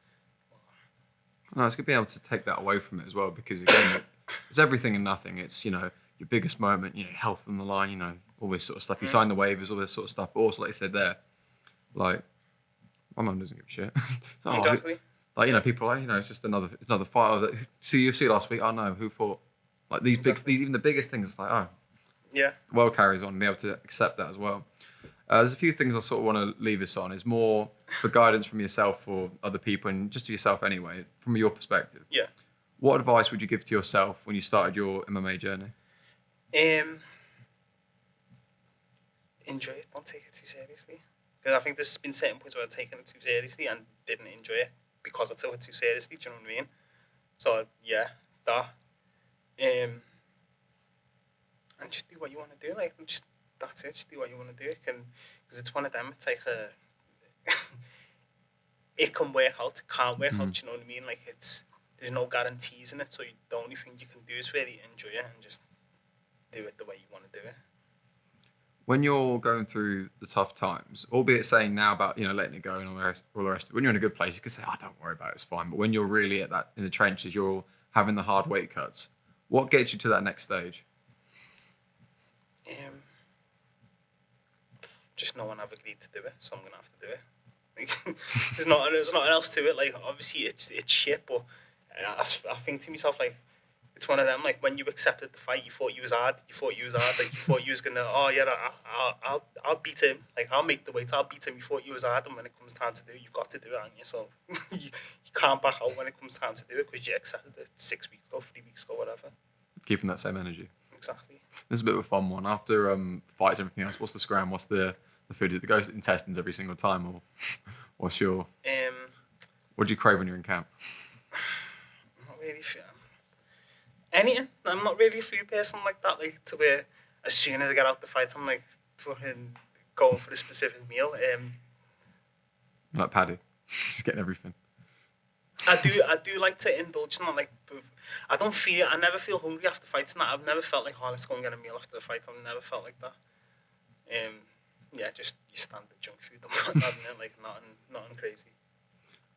No, it's good being able to take that away from it as well, because again, it's everything and nothing. It's, your biggest moment, health on the line, all this sort of stuff. You sign the waivers, all this sort of stuff. But also, like you said there, like, my mum doesn't give a shit. Like, Exactly. Like, people are like, it's just another fighter that UFC last week. Oh no, who fought? Like, these even the biggest things. It's like, oh, yeah. The world carries on. Be able to accept that as well. There's a few things I sort of want to leave us on. Is more for guidance from yourself or other people, and just to yourself anyway, from your perspective. Yeah. What advice would you give to yourself when you started your MMA journey? Enjoy it. Don't take it too seriously. Because I think there's been certain points where I've taken it too seriously and didn't enjoy it because I took it too seriously. Do you know what I mean? So yeah, that. And just do what you want to do. Like, that's it. Just do what you want to do. Because it's one of them. It's like it can work out. It can't work out. Do you know what I mean? Like, there's no guarantees in it. So the only thing you can do is really enjoy it and just do it the way you want to do it. When you're going through the tough times, albeit saying now about letting it go and all the rest of it, when you're in a good place, you can say, "Oh, don't worry about it, it's fine." But when you're really at that in the trenches, you're having the hard weight cuts. What gets you to that next stage? Just no one have agreed to do it, so I'm gonna have to do it. Like, there's nothing else to it. Like, obviously it's shit, but I think to myself, like, it's one of them. Like, when you accepted the fight, you thought you was hard. Like, you thought you was gonna. Oh yeah, I'll beat him. Like, I'll make the weight. I'll beat him. You thought you was hard, and when it comes time to do it, you've got to do it, haven't you? So you can't back out when it comes time to do it because you accepted it 6 weeks ago, 3 weeks ago, whatever. Keeping that same energy. Exactly. This is a bit of a fun one. After fights and everything else, what's the scram? What's the food? Is it that goes to intestines every single time, or what's your? What do you crave when you're in camp? Not really anything. I'm not really a food person like that. Like to where as soon as I get out the fight, I'm like fucking going for a specific meal. Like Paddy, just getting everything. I do like to indulge in that. Like I never feel hungry after fighting. That I've never felt like, oh, let's go and get a meal after the fight. I've never felt like that. Yeah, just your standard junk food. Like nothing crazy,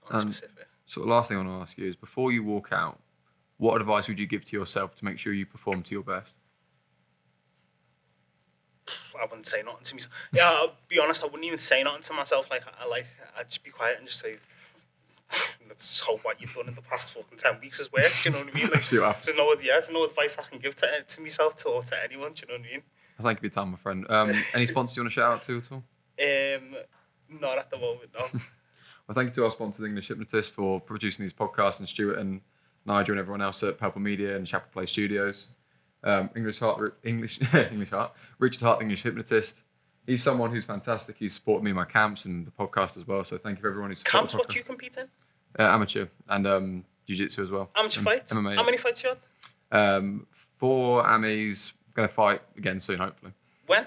nothing specific. So the last thing I want to ask you is, before you walk out, what advice would you give to yourself to make sure you perform to your best? I wouldn't say nothing to myself. Yeah, I'll be honest. I wouldn't even say nothing to myself. I'd just be quiet and just say, let's hope what you've done in the past fucking 10 weeks is work. Do you know what I mean? Like, See what happens. there's no advice I can give to myself or to anyone. Do you know what I mean? Thank you for your time, my friend. Any sponsors you want to shout out to at all? Not at the moment, no. Well, thank you to our sponsor, the English Hypnotist, for producing these podcasts, and Stuart and Nigel and everyone else at Purple Media and Chapel Play Studios. Richard Hart, the English Hypnotist. He's someone who's fantastic. He's supported me in my camps and the podcast as well. So thank you for everyone who's supported Camps, what do you compete in? Amateur and jiu-jitsu as well. Amateur and fights? MMA. How many fights you had? 4 Amis. Going to fight again soon, hopefully. When?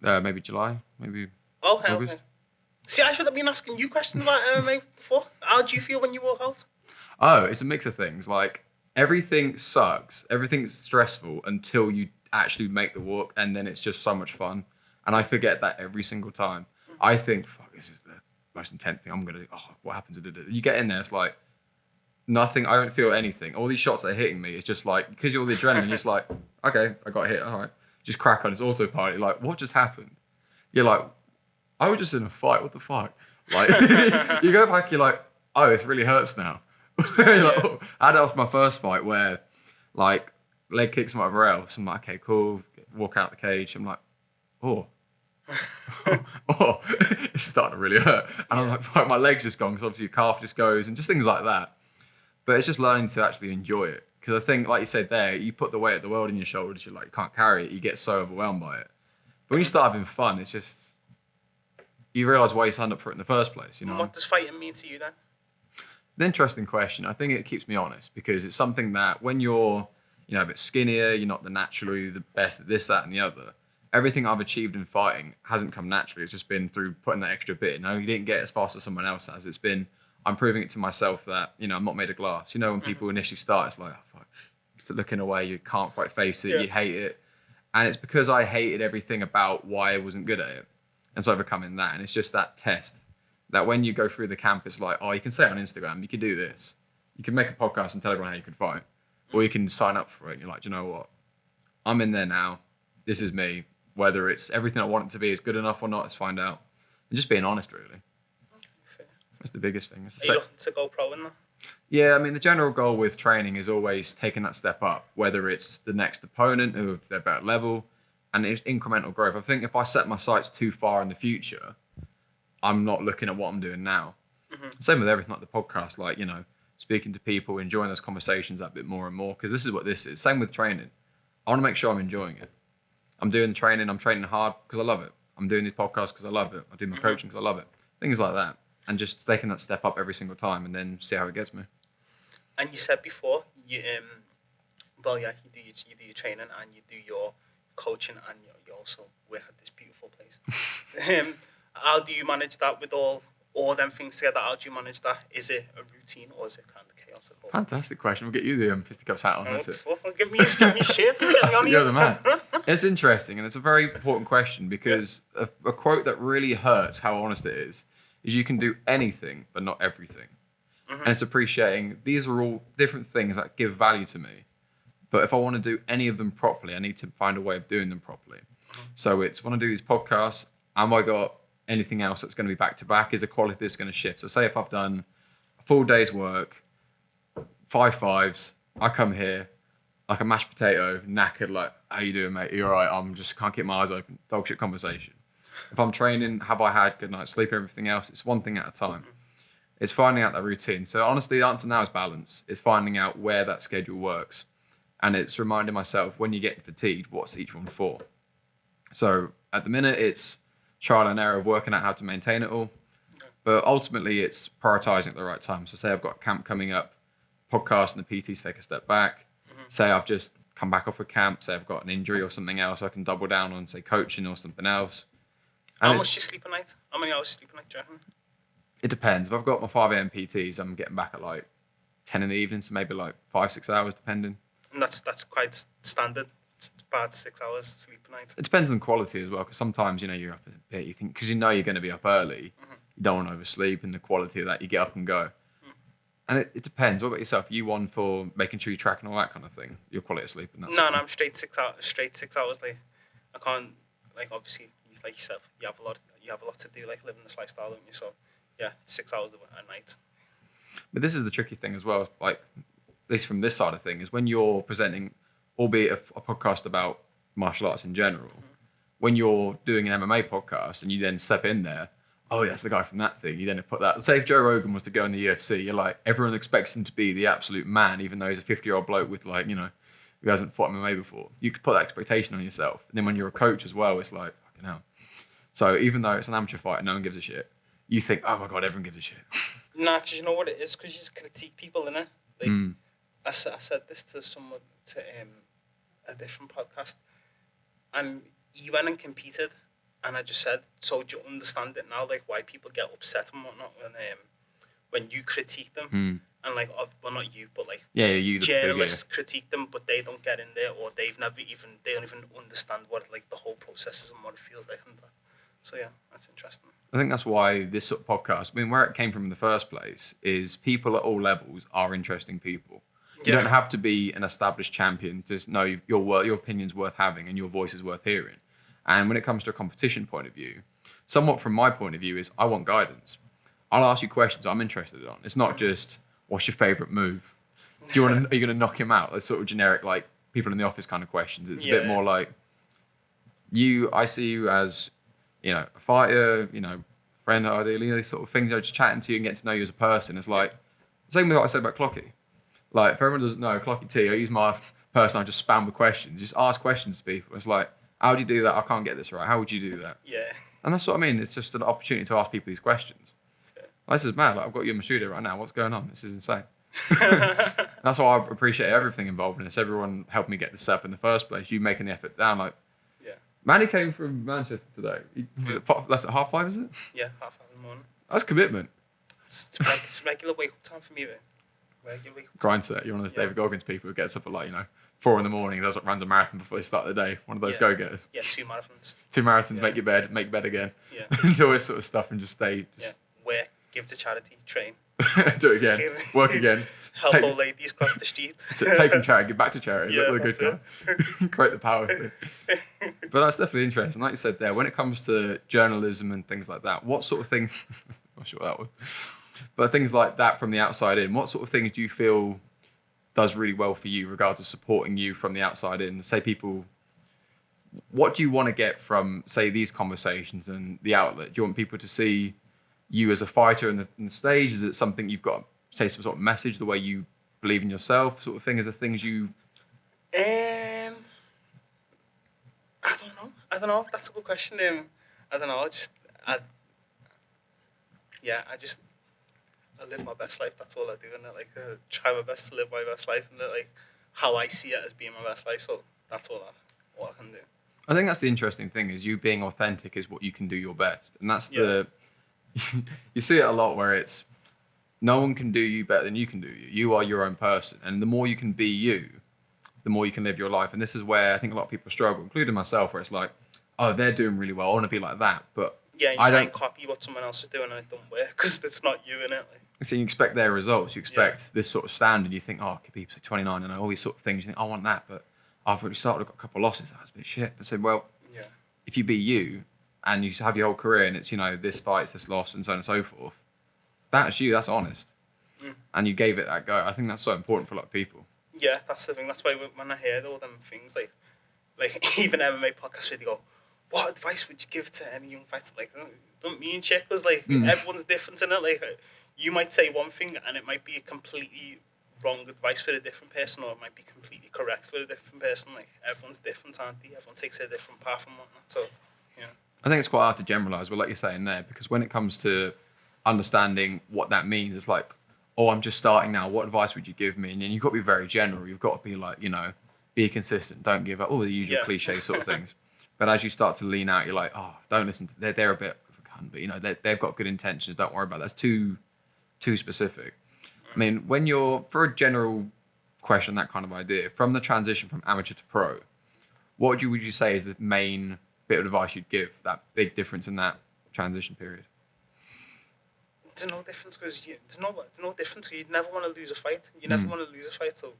Maybe July, maybe Okay, August. okay. See, I should have been asking you questions about MMA before. How do you feel when you walk out? Oh, it's a mix of things. Like, everything sucks. Everything's stressful until you actually make the walk, and then it's just so much fun. And I forget that every single time. I think, fuck, this is the most intense thing. I'm going to, what happens? You get in there, it's like, nothing, I don't feel anything. All these shots that are hitting me, it's just like, because you're the adrenaline, you're just like, okay, I got hit, all right. Just crack on, it's autopilot. Like, what just happened? You're like, I was just in a fight, what the fuck? Like, you go back, you're like, oh, it really hurts now. You're like, oh. I had it off my first fight where, like, leg kicks and whatever else. I'm like, okay, cool. Walk out the cage. I'm like, oh, it's starting to really hurt. And I'm like, fuck, my leg's just gone because obviously your calf just goes and just things like that. But it's just learning to actually enjoy it. Because I think, like you said there, you put the weight of the world in your shoulders, you're like, you can't carry it. You get so overwhelmed by it. But when you start having fun, it's just, you realise why you signed up for it in the first place. You know. What does fighting mean to you then? An interesting question. I think it keeps me honest because it's something that when you're, a bit skinnier, you're not naturally the best at this, that, and the other. Everything I've achieved in fighting hasn't come naturally. It's just been through putting that extra bit. You didn't get as fast as someone else has. It's been, I'm proving it to myself that, I'm not made of glass. When people initially start, it's like, oh, fuck. It's looking away, you can't quite face it, You hate it. And it's because I hated everything about why I wasn't good at it. And so overcoming that. And it's just that test that when you go through the camp, it's like, oh, you can say it on Instagram, you can do this. You can make a podcast and tell everyone how you can fight. Or you can sign up for it and you're like, do you know what? I'm in there now. This is me. Whether it's everything I want it to be is good enough or not, let's find out. And just being honest, really. Fair. That's the biggest thing. Are you looking to go pro in that? Yeah, the general goal with training is always taking that step up, whether it's the next opponent who are their better level, and it's incremental growth. I think if I set my sights too far in the future, I'm not looking at what I'm doing now. Mm-hmm. Same with everything like the podcast, like, speaking to people, enjoying those conversations that bit more and more, because this is what this is. Same with training. I want to make sure I'm enjoying it. I'm doing the training, I'm training hard because I love it. I'm doing these podcasts because I love it. I do my coaching because I love it. Things like that. And just taking that step up every single time and then see how it gets me. And you said before, you do your training and you do your coaching and you also work at this beautiful place. How do you manage that with all them things together? How do you manage that? Is it a routine or is it kind of chaotic? Fantastic question. We'll get you the Fisticuffs hat on. That's it. Give me shit. You're the man. It's interesting and it's a very important question because a quote that really hurts how honest it is you can do anything but not everything. Mm-hmm. And it's appreciating these are all different things that give value to me. But if I want to do any of them properly, I need to find a way of doing them properly. Mm-hmm. So it's when I do these podcasts, am I got anything else that's going to be back to back? Is the quality of this going to shift? So say if I've done a full day's work, 5 fives, I come here like a mashed potato, knackered, like, how you doing, mate? You all right? I'm just can't keep my eyes open. Dog shit conversation. If I'm training, have I had good night's sleep, everything else? It's one thing at a time. It's finding out that routine. So honestly, the answer now is balance. It's finding out where that schedule works. And it's reminding myself when you get fatigued, what's each one for? So at the minute, it's trial and error of working out how to maintain it all. But ultimately, it's prioritizing at the right time. So say I've got a camp coming up, podcast and the PTs take a step back. Say I've just come back off a camp. Say I've got an injury or something else. I can double down on, say, coaching or something else. And How much do you sleep a night? How many hours sleep a night, do you reckon? it depends. If I've got my 5 a.m. PTs, I'm getting back at like 10 in the evening, so maybe like 5-6 hours, depending. And that's quite standard. It's about 6 hours sleep a night. It depends on quality as well, because sometimes, you're up a bit, you think, because you're going to be up early, you don't want to oversleep, and the quality of that, you get up and go. And it depends. What about yourself? Are you one for making sure you track and all that kind of thing? Your quality of sleep and that? No, I'm straight 6 hours. Straight 6 hours. Like, I can't. Like, obviously, like yourself, you have a lot to do. Like, living this lifestyle, don't you? So, yeah, 6 hours a night. But this is the tricky thing as well. Like, at least from this side of thing, is when you're presenting, albeit a podcast about martial arts in general, when you're doing an MMA podcast and you then step in there, oh, yeah, that's the guy from that thing. You then put that. Say if Joe Rogan was to go in the UFC, you're like, everyone expects him to be the absolute man, even though he's a 50-year-old bloke with like, who hasn't fought MMA before. You could put that expectation on yourself. And then when you're a coach as well, it's like, fucking hell. So even though it's an amateur fight and no one gives a shit, you think, oh my God, everyone gives a shit. Nah, because you know what it is? Because you just critique people, innit? Like, I said this to someone, to a different podcast, and he went and competed, and I just said, so do you understand it now, like, why people get upset and whatnot when you critique them? And, like, well, not you, but, like, you, journalists critique them, but they don't get in there, or they don't even understand what, like, the whole process is and what it feels like. And that. So, yeah, that's interesting. I think that's why this sort of podcast, where it came from in the first place, is people at all levels are interesting people. You don't have to be an established champion to know your opinion's worth having and your voice is worth hearing. And when it comes to a competition point of view, somewhat from my point of view is I want guidance. I'll ask you questions I'm interested in. It's not just, what's your favourite move? Are you going to knock him out? That's sort of generic, like people in the office kind of questions. It's a bit more like, I see you as, a fighter, friend ideally, these sort of things, just chatting to you and getting to know you as a person. It's like, same with what I said about Clocky. Like, if everyone doesn't know, Clocky T, I use my person, I just spam with questions. Just ask questions to people. It's like, how do you do that? I can't get this right. How would you do that? Yeah. And that's what I mean. It's just an opportunity to ask people these questions. Yeah. This is mad. Like, I've got you in my studio right now. What's going on? This is insane. That's why I appreciate everything involved in this. Everyone helped me get this up in the first place. You making the effort down. Like, Manny came from Manchester today. Was it left at 5:30, is it? Yeah, 5:30 in the morning. That's commitment. It's regular wake-up time for me, man. Regular wake-up time. Grind set. You're one of those David Goggins people who gets up at 4 in the morning, runs a marathon before they start the day. One of those go-getters. Yeah, 2 marathons. 2 marathons, make your bed, make bed again. Yeah. Do all this sort of stuff and just stay. Work, give to charity, train. Do it again. Work again. Help old ladies cross the street. Take from charity, get back to charity. Yeah, look good guy. Create the power thing. But that's definitely interesting. Like you said there, when it comes to journalism and things like that, what sort of things, I'm not sure what that was, but things like that from the outside in, what sort of things do you feel does really well for you regards to supporting you from the outside in? Say people, what do you want to get from, say, these conversations and the outlet? Do you want people to see you as a fighter in the stage? Is it something you've got, say, some sort of message, the way you believe in yourself, sort of thing? Is there things you... I don't know. That's a good question. I don't know. I live my best life. That's all I do, and I try my best to live my best life, and how I see it as being my best life. So that's all I can do. I think that's the interesting thing, is you being authentic is what you can do your best, and that's the... You see it a lot where it's no one can do you better than you can do you. You are your own person, and the more you can be you, the more you can live your life. And this is where I think a lot of people struggle, including myself, where it's like, oh, they're doing really well, I want to be like that, but you try and copy what someone else is doing, and it don't work because it's not you, innit? So you expect their results, you expect this sort of standard. You think, oh, people say 29 and all these sort of things. You think, I want that, but I've already started, I've got a couple of losses. That's a bit shit. I said, well, if you be you and you have your whole career and it's, this fight, this loss, and so on and so forth, that's you, that's honest. And you gave it that go. I think that's so important for a lot of people. Yeah, that's the thing. That's why when I hear all them things, like even MMA podcasts where they go, what advice would you give to any young fighter? Like, don't mean shit, because everyone's different in it. Like, you might say one thing and it might be a completely wrong advice for a different person, or it might be completely correct for a different person. Like, everyone's different, aren't they? Everyone takes a different path and whatnot. So, I think it's quite hard to generalise, but like you're saying there, because when it comes to understanding what that means. It's like, oh, I'm just starting now. What advice would you give me? And then you've got to be very general. You've got to be like, be consistent. Don't give up. All the usual Yeah. cliche sort of things. But as you start to lean out, you're like, oh, don't listen to. They're a bit of a cunt, but they've got good intentions. Don't worry about that. That's too specific. I mean, when you're for a general question, that kind of idea, from the transition from amateur to pro, what would you say is the main bit of advice you'd give? That big difference in that transition period. There's no difference because there's no difference. 'Cause you never want to lose a fight. You never want to lose a fight, so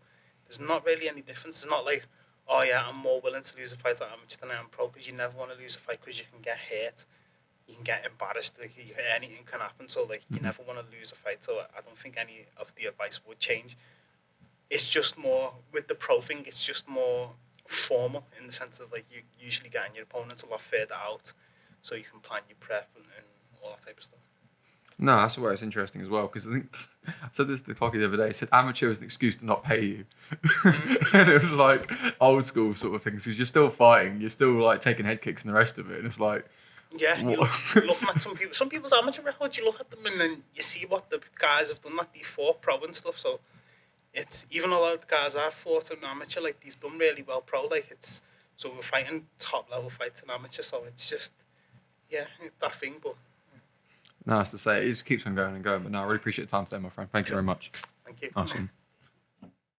there's not really any difference. It's not like, oh yeah, I'm more willing to lose a fight at amateur than I am pro, because you never want to lose a fight because you can get hurt, you can get embarrassed, like, anything can happen. So like you never want to lose a fight. So I don't think any of the advice would change. It's just more with the pro thing. It's just more formal in the sense of like you usually getting your opponents a lot further out, so you can plan your prep and all that type of stuff. No, that's where it's interesting as well, because I think I said this to Clocky the other day. It said amateur is an excuse to not pay you, and it was like old school sort of things because you're still fighting, you're still like taking head kicks and the rest of it, and it's like Yeah, you're looking at some people's amateur records. You look at them and then you see what the guys have done, like they fought pro and stuff. So it's even a lot of the guys I've fought in amateur, like they've done really well pro. Like it's so we're fighting top level fights in amateur. So it's just that thing, but. no, it's to say it just keeps on going and going. But no, I really appreciate the time today, my friend. Thank you very much. Thank you. Awesome.